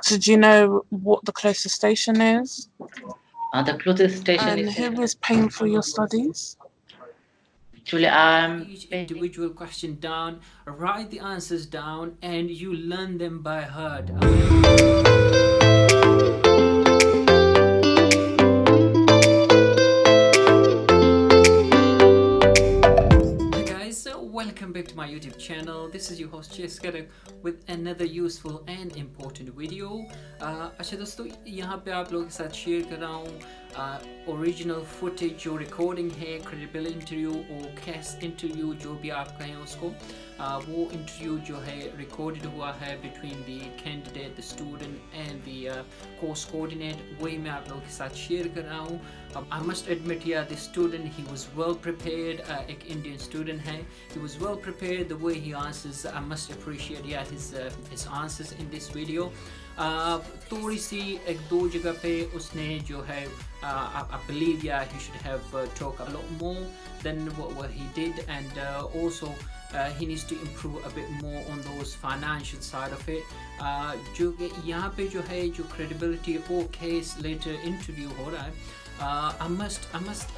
So do you know what the closest station is? The closest station And is who is paying for your studies? actually I'm Each individual question down, write the answers down, and you learn them by heart. Hi guys, so welcome back to my YouTube channel. This is your host Cheskarak with another useful and important video. अच्छा दोस्तों, यहाँ पे आप लोगों के साथ share कर रहा हूँ ओरिजिनल फुटेज जो रिकॉर्डिंग है क्रेडिबल इंटरव्यू और केस इंटरव्यू जो भी आप कहें उसको, वो इंटरव्यू जो है रिकॉर्डेड हुआ है between the candidate, the student and the course coordinate, वही मैं आप लोगों के साथ शेयर कर रहा हूँ. I must admit, yeah, this student, he was well prepared. एक Indian student है, he was well prepared. The way he answers, I must appreciate, yeah, his answers in this video. थोड़ी सी एक दो जगह पे उसने जो है I believe, yeah, he should have talked a lot more than what he did, and also he needs to improve a bit more on those financial side of it. जो कि यहाँ पे जो है जो credibility और case later interview हो रहा है, I must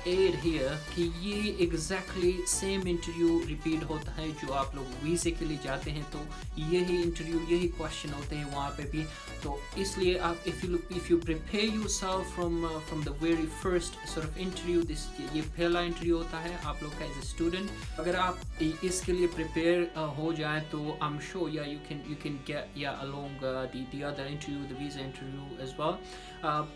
add here कि ये exactly same interview repeat होता है जो आप लोग वीज़े के लिए जाते हैं, तो यही interview यही question होते हैं वहाँ पे भी. तो इसलिए आप if you prepare yourself from the very first sort of interview, this ये पहला interview होता है आप लोग का as a student. अगर आप इसके लिए prepare हो जाए तो I'm sure, yeah, you can get, yeah, along the other interview, the visa interview as well.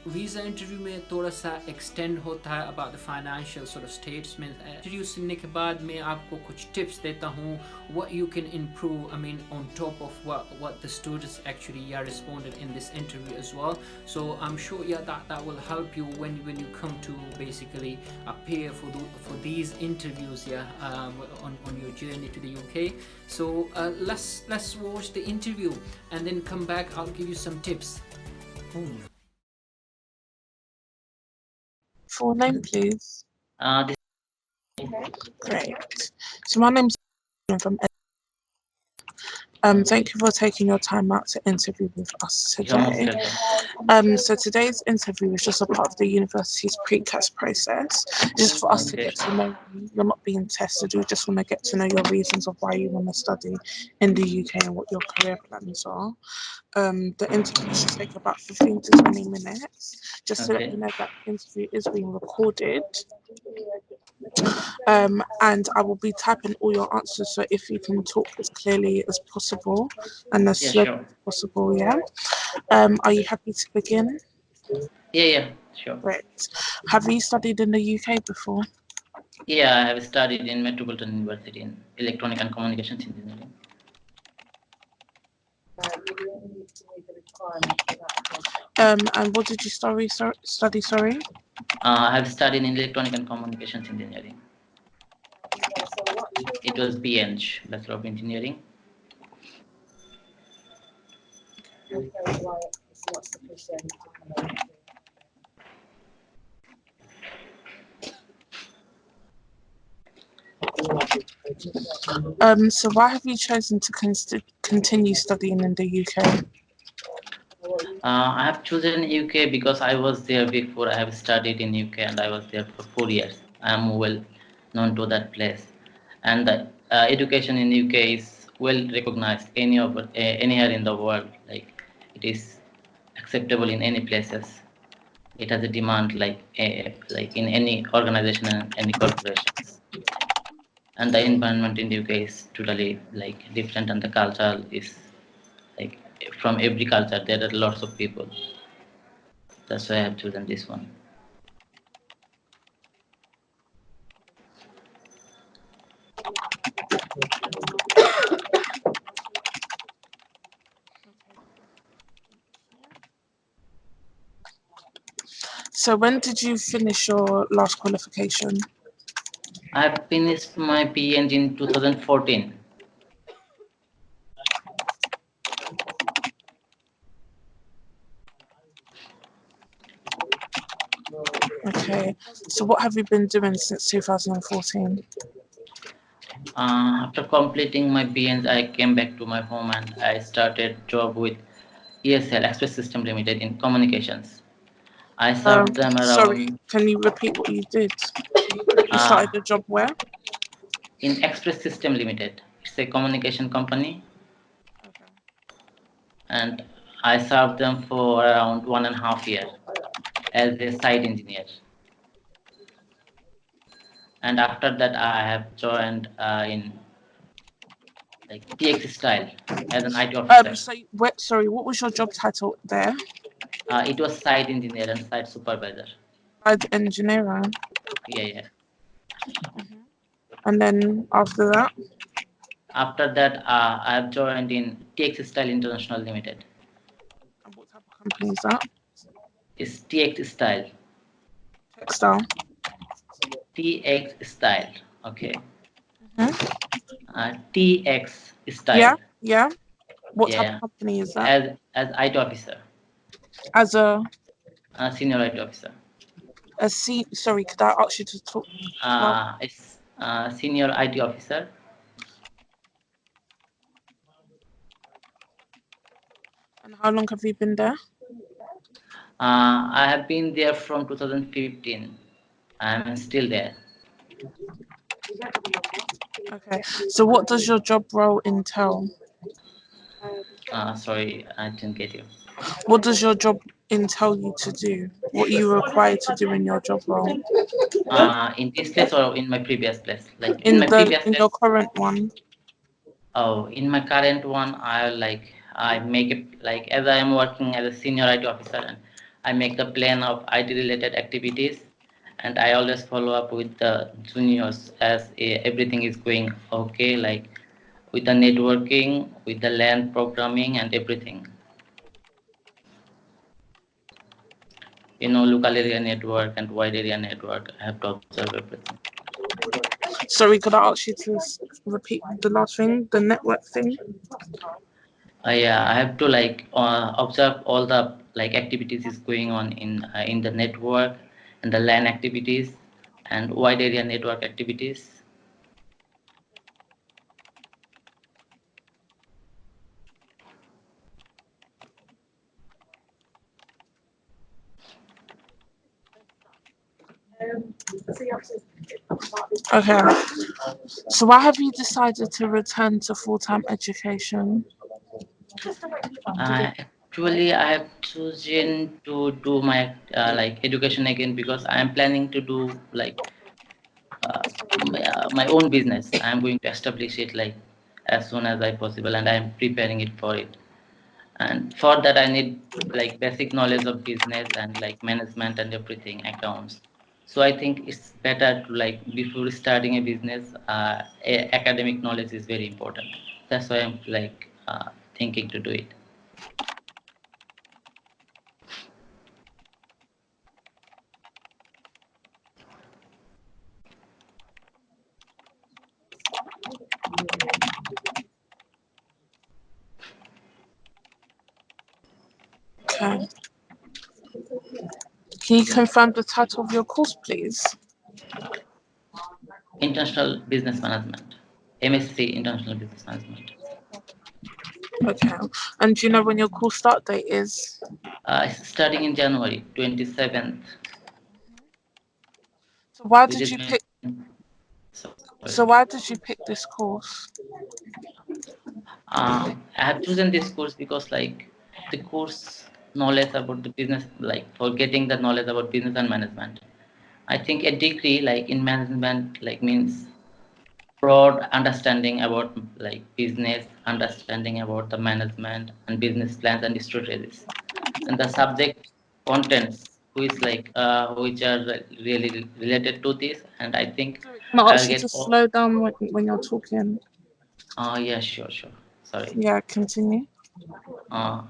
Visa interview में थोड़ा सा एक्सटेंड होता है about the financial sort of states में. इंटरव्यू सुनने के बाद मैं आपको कुछ टिप्स देता हूँ what you can improve, I mean, on top of what the students actually, yeah, responded in this interview as well. So I'm sure, yeah, that will help you when you come to basically appear for these interviews, yeah, on your journey to the UK. So let's watch the interview and then come back. I'll give you some tips. Full name, please. this Great. So my name's from. Thank you for taking your time out to interview with us you're most today. welcome. So today's interview is just a part of the university's pre-CAS process, just for us to Okay. get to know you. You're not being tested. We just want to get to know your reasons of why you want to study in the UK and what your career plans are. The interview should take about 15 to 20 minutes. Just to let Okay. you know that the interview is being recorded. And I will be typing all your answers, so if you can talk as clearly as possible and as Yeah, slow sure. as possible, yeah. Are you happy to begin? Yeah, sure. Great. Have you studied in the UK before? Yeah, I have studied in Metropolitan University in Electronic and Communications Engineering. And what did you study? Sorry. I have studied in Electronic and Communications Engineering. It was BEng, Bachelor of Engineering. So why have you chosen to continue studying in the UK? I have chosen UK because I was there before. I have studied in UK and I was there for 4 years. I am well known to that place, and the education in UK is well recognized anywhere in the world. Like, it is acceptable in any places. It has a demand like in any organization and any corporations. And the environment in the UK is totally like different, and the culture is like from every culture there are lots of people. That's why I have chosen this one. So when did you finish your last qualification? I finished my PhD in 2014. Okay. So what have you been doing since 2014? After completing my PhD, I came back to my home and I started job with ESL, Express System Limited, in communications. I served them Sorry, around can you repeat what you did? You uh, started the job where? in Express System Limited. It's a communication company, Okay. and I served them for around 1.5 years as a site engineer. And after that, I have joined in like TX Style as an IT officer. So, sorry, what was your job title there? It was site engineer and site supervisor. Site engineer. Yeah, yeah. And then after that, After that, I have joined in TX Style International Limited. and what type of company is that? It's TX Style. Textile. TX Style. Okay. Hmm? TX Yeah, Style. yeah. What type of Yeah. company is that? As IT officer, As senior IT officer. sorry, could I ask you to talk loud? It's senior IT officer. And how long have you been there? I have been there from 2015. I'm still there. Okay. So what does your job role entail? Sorry, I didn't get you. What does your job entail you to do? What are you required to do in your job role? In this place or in my previous place? Like in In my the previous in your place. current one? Oh, in my current one, I make it like as I am working as a senior IT officer, and I make the plan of IT related activities, and I always follow up with the juniors as everything is going okay, like with the networking, with the LAN programming, and everything. Local area network and wide area network. I have to observe everything. Sorry, could I ask you to repeat the last thing, the network thing? Yeah, I have to observe all the like activities is going on in the network and the LAN activities and wide area network activities. Okay. So why have you decided to return to full-time education? Actually, I have chosen to do my like education again because I am planning to do like my own business. I am going to establish it like as soon as I possible, and I am preparing it for it. And for that I need like basic knowledge of business and like management and everything, accounts. So I think it's better to like before starting a business, academic knowledge is very important. That's why I'm like thinking to do it. Okay. Can you confirm the title of your course, please? International business management, MSc international business management. Okay. And do you know when your course start date is? It's starting in January 27th, So why which did is you my pick sorry. this course? I have chosen this course because like the course knowledge about the business, like for getting the knowledge about business and management. I think a degree like in management like means broad understanding about like business, understanding about the management and business plans and strategies. And the subject contents which are really related to this, and I think Sorry, can I I'll ask you get to all. slow down when you're talking? Yeah, sure. Sorry. Yeah, continue. uh,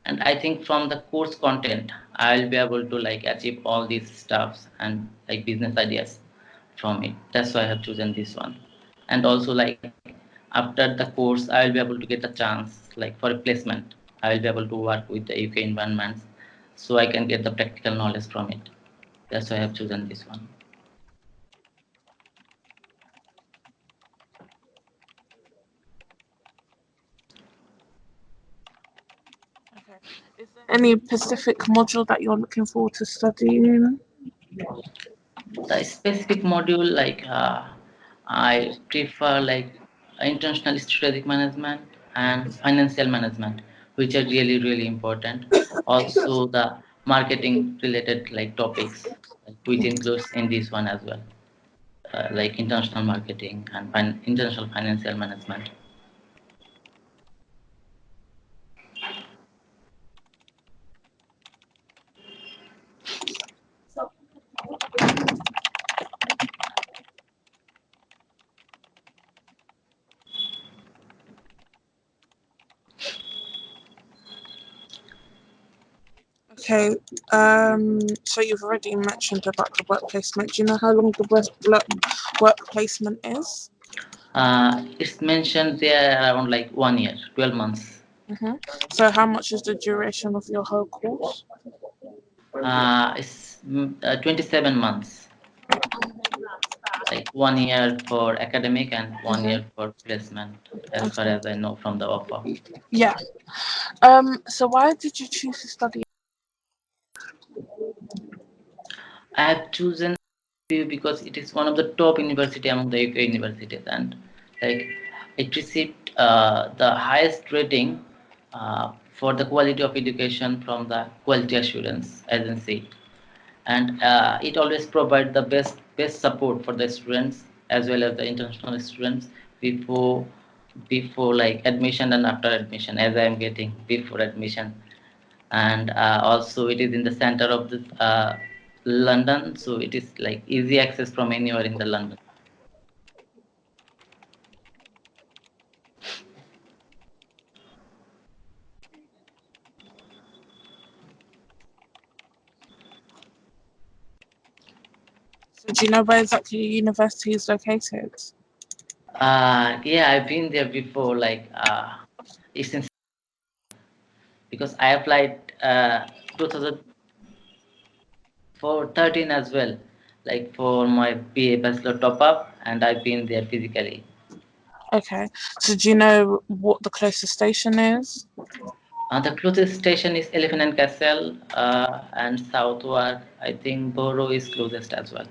and I think from the course content I'll be able to like achieve all these stuffs and like business ideas from it. That's why I have chosen this one. And also like after the course I will be able to get a chance like for a placement. I will be able to work with the UK environments, so I can get the practical knowledge from it. That's why I have chosen this one. Okay. Any specific module that you're looking forward to studying? The specific module, like I prefer like international strategic management and financial management, which are really really important. Also the marketing related like topics, like, which includes in this one as well, like international marketing and international financial management. Okay, so you've already mentioned about the work placement. Do you know how long the work placement is? It's mentioned there around like 1 year, 12 months. So how much is the duration of your whole course? It's 27 months, like 1 year for academic and 1 year for placement, as far Okay. as I know from the offer. Yeah. So why did you choose to study? I have chosen PU because it is one of the top university among the UK universities, and like it received the highest rating for the quality of education from the quality assurance agency, and it always provides the best support for the students as well as the international students before like admission and after admission, as I am getting before admission. And also it is in the center of the London, so it is like easy access from anywhere in the London. So do you know where exactly your university is located? Yeah, I've been there before, like it's in, because I applied 2013 as well, like for my BA bachelor top up, and I've been there physically. Okay. So do you know what the closest station is? The closest station is Elephant and Castle, and Southwark. I think Borough is closest as well.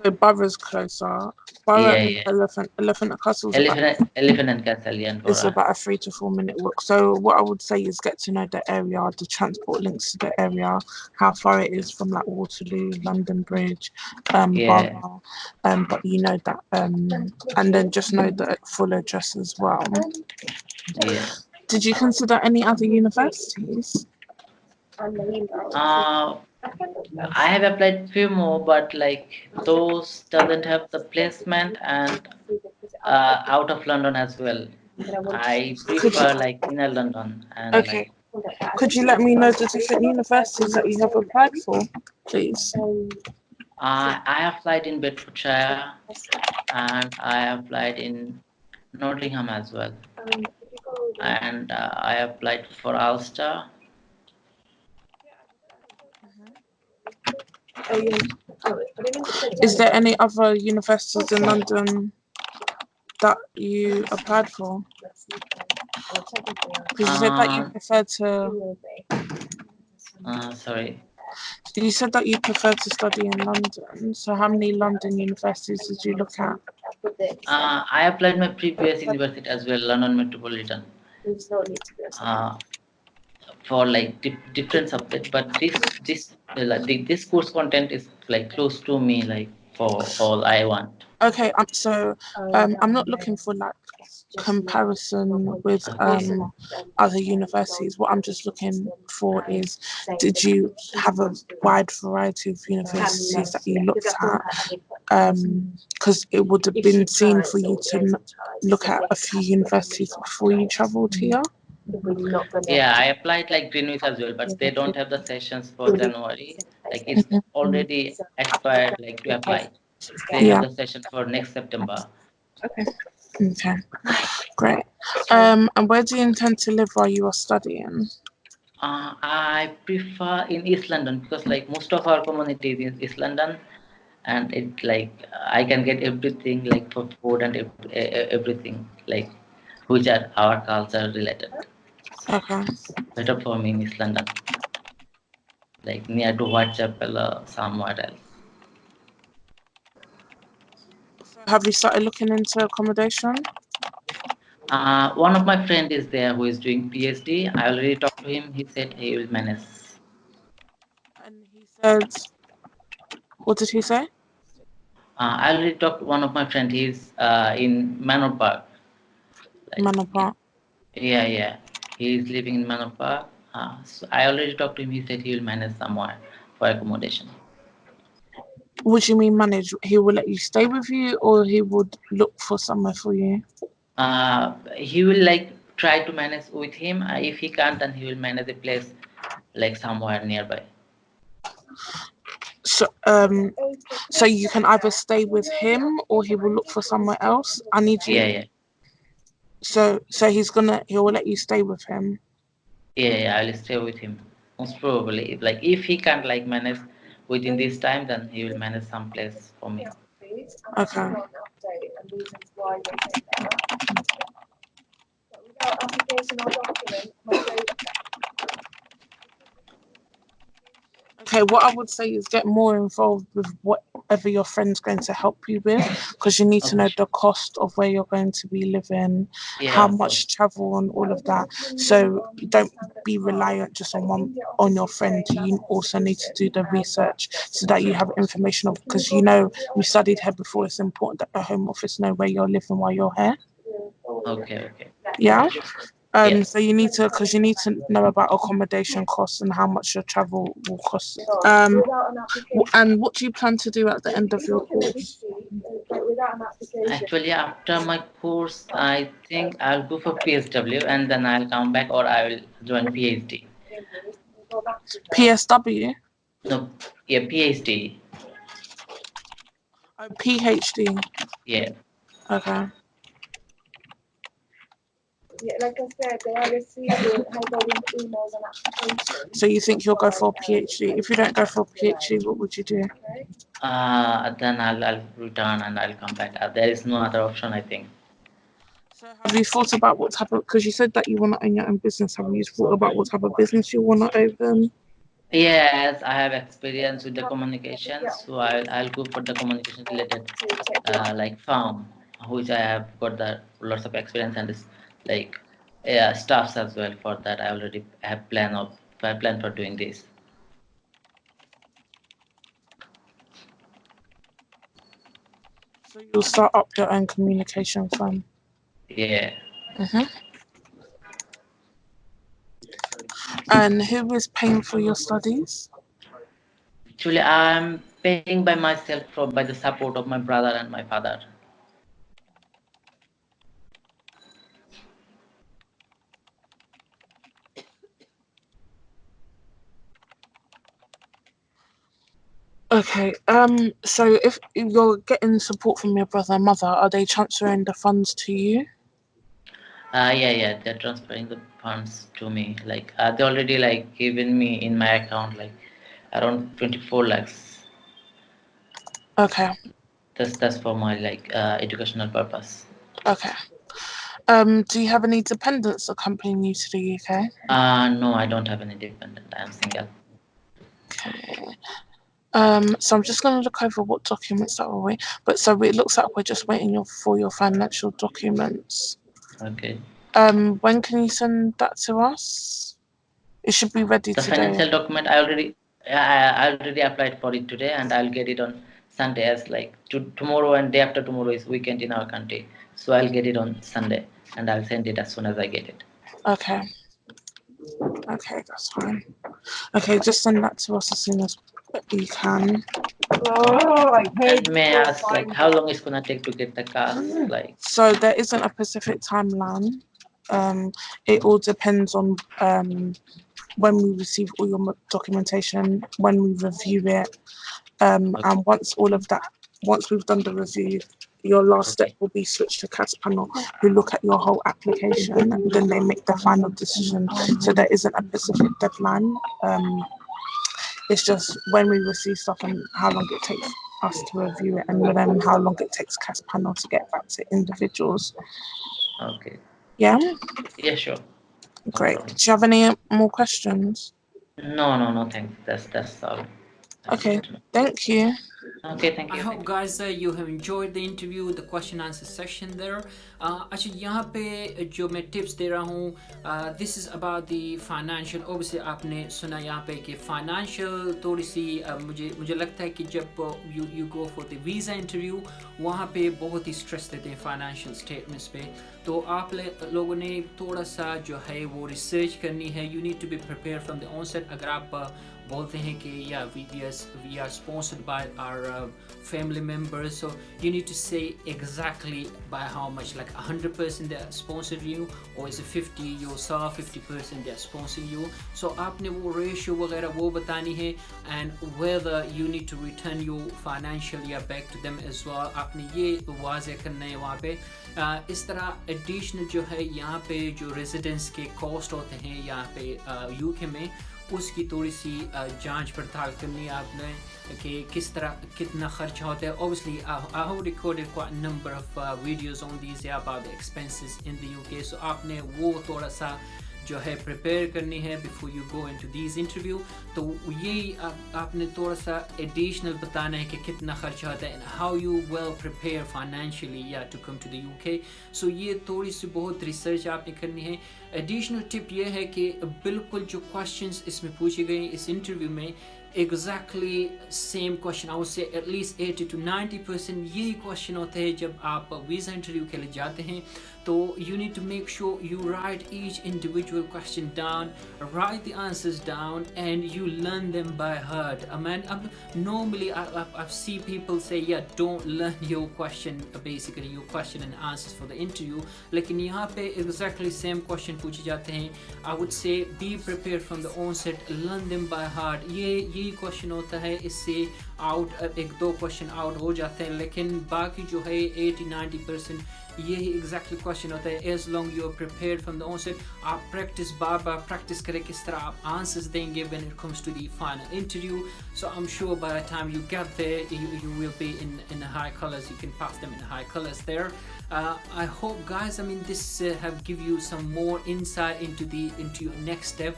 So Borough's closer. Borough Yeah, and yeah. Elephant and Castle's about Elephant and Castle, yeah, and it's Borough. about a 3 to 4 minute walk. So what I would say is get to know the area, the transport links to the area, how far it is from like Waterloo, London Bridge, Yeah, Borough, but you know that, and then just know the full address as well. yeah. Did you consider any other universities? Uh, I have applied few more, but like those doesn't have the placement, and out of London as well. I Could you, prefer like inner London and okay, like could you let me know the different universities that you have applied for, please? I applied in Bedfordshire and I applied in Nottingham as well, and I applied for Ulster. Is there any other universities in London that you applied for? Because you said that you Uh, prefer to. Sorry. You said that you prefer to study in London. So how many London universities did you look at? I applied my previous university as well, London Metropolitan, uh, for like different subject. But this course content is like close to me, like for all I want. Okay, I'm not looking for like comparison with Okay. other universities. What I'm just looking for is, did you have a wide variety of universities that you looked at? Because it would have been seen for you to look at a few universities before you travelled here. Yeah, I applied like Greenwich as well, but they don't have the sessions for January. Like it's already expired, like to apply. They have Yeah. the session for next September. Okay. Great. And where do you intend to live while you are studying? I prefer in East London because like most of our community is in East London, and it like I can get everything like for food and everything like which are our culture related. Okay. Better for me in East London, like near to Whitechapel or somewhere else. So have you started looking into accommodation? One of my friend is there who is doing PhD. I already talked to him. He said he will manage. And he said, what did he say? I already talked to one of my friend. He's in Manor Park. Like, Manor Park. yeah. He's living in Manor Park. So I already talked to him. He said he will manage somewhere for accommodation. What do you mean manage? He will let you stay with you, or he would look for somewhere for you? He will like try to manage with him. If he can't, then he will manage a place like somewhere nearby. So you can either stay with him, or he will look for somewhere else. I need you. Yeah. So he will let you stay with him. Yeah, I will stay with him. Most probably, like if he can't like manage within this time, then he will manage some place for me. Okay. Okay, what I would say is get more involved with whatever your friend's going to help you with, because you need to Okay, know sure. the cost of where you're going to be living, Yeah, how of course. much travel, and all of that. So don't be reliant just on your friend. You also need to do the research so that you have information of, because you studied here before. It's important that the Home Office know where you're living while you're here. Okay. Yeah. Yeah. So because you need to know about accommodation costs and how much your travel will cost. And what do you plan to do at the end of your course? Actually, after my course, I think I'll go for PSW and then I'll come back or I will join PhD. PSW? No, yeah, PhD. Oh, PhD. Yeah. Okay. So you think you'll go for a PhD? If you don't go for a PhD, what would you do? Then I'll return and I'll come back. There is no other option, I think. So have you thought about what type of, because you said that you want to own your own business, have you thought about what type of business you want to open? Yes, I have experience with the communication, so I'll go for the communication related like firm, which I have got the lots of experience and is like staffs as well. For that, I already have plan for doing this. So you'll start up your own communication firm. Yeah, hmm And who is paying for your studies? actually, I'm paying by myself by the support of my brother and my father. Okay. So if you're getting support from your brother and mother, are they transferring the funds to you? Yeah, they're transferring the funds to me. Like they already like given me in my account like around 24 lakhs. Okay. That's for my like educational purpose. Okay. Do you have any dependents accompanying you to the UK? No, I don't have any dependent. I'm single. Okay. So I'm just going to look over what documents that we're waiting. But so it looks like we're just waiting for your financial documents. Okay. When can you send that to us? It should be ready The today. financial document I already applied for it today, and I'll get it on Sunday. As like tomorrow and day after tomorrow is weekend in our country, so I'll get it on Sunday, and I'll send it as soon as I get it. Okay. Okay, that's fine. Okay, just send that to us as soon as you can. And may I ask like how long it's gonna take to get the car? Like So there isn't a specific timeline. It all depends on when we receive all your documentation, when we review it, okay, and once we've done the review, your last step okay, will be switched to CAS panel, who look at your whole application, and then they make the final decision. So there isn't a specific deadline. It's just when we receive stuff and how long it takes us to review it, and then how long it takes CAS panel to get back to individuals. okay. Yeah. Yeah, sure. Great. Do you have any more questions? No. Thanks. That's all. I Okay. wanted to know. Thank you. Okay. Thank I you. hope guys you have enjoyed the interview, the question answer section there. अच्छा यहाँ पे जो मैं tips दे रहा हूँ, this is about the financial. Obviously आपने सुना यहाँ पे कि financial थोड़ी सी मुझे लगता है कि जब you go for the visa interview वहाँ पे बहुत ही stress देते हैं financial statements पे. तो आप लोगों ने थोड़ा सा जो है वो रिसर्च करनी है. You need to be prepared from the onset. अगर आप बोलते हैं कि yeah we are sponsored by our family members, so you need to say exactly by how much, like 100% they are sponsored you, or is it 50 yourself, 50% they are sponsoring you. So आपने वो ratio वगैरह वो बतानी है, and whether you need to return your financial या back to them as well. आपने ये वाज़ेह करना है वहाँ पे. इस तरह additional जो है यहाँ पे जो residence के cost होते हैं यहाँ पे UK में, उसकी थोड़ी सी जांच पड़ताल करनी है आपने कि किस तरह कितना खर्चा होता है. Obviously I have recorded quite a number of videos on these about the expenses in the UK, so आपने वो थोड़ा सा जो है प्रिपेयर करनी है before you go into these interview. तो यही आपने थोड़ा सा एडिशनल बताना है कि कितना खर्चा होता है and how you well prepare financially to come to the UK. So ये थोड़ी सी बहुत रिसर्च आपने करनी है. एडिशनल टिप ये है कि बिल्कुल जो क्वेश्चंस इसमें पूछे गए इस इंटरव्यू में exactly same question, I would say at least 80 to 90% यही क्वेश्चन होते हैं जब आप वीज़ा इंटरव्यू के लिए जाते हैं. तो you need to make sure you write each individual question down, write the answers down, and you learn them by heart. Normally I've seen people say don't learn your question, basically your question and answers for the interview, लेकिन यहाँ पे exactly same question पूछे जाते हैं. I would say be prepared from the onset, learn them by heart. यही question होता है, इससे आउट एक दो क्वेश्चन आउट हो जाते हैं, लेकिन बाकी जो है 80-90% यही एग्जैक्टली क्वेश्चन होता है. As long you are prepared from the onset, आप प्रैक्टिस बार प्रैक्टिस करें किस तरह आप आंसर्स देंगे when it comes to the final interview. So I am sure by the time you get there you will be in high colors, you can pass them in high colors there. I hope guys, this have give you some more insight into your next step,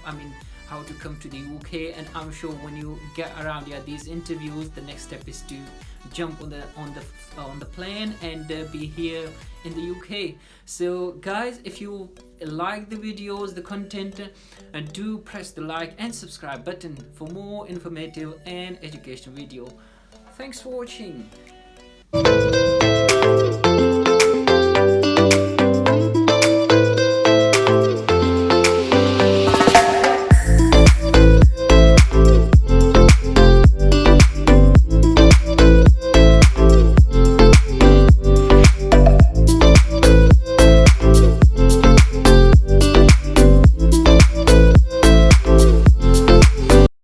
how to come to the UK. And I'm sure when you get around these interviews, the next step is to jump on the plane and be here in the UK. So guys, if you like the videos, the content, do press the like and subscribe button for more informative and educational video. Thanks for watching.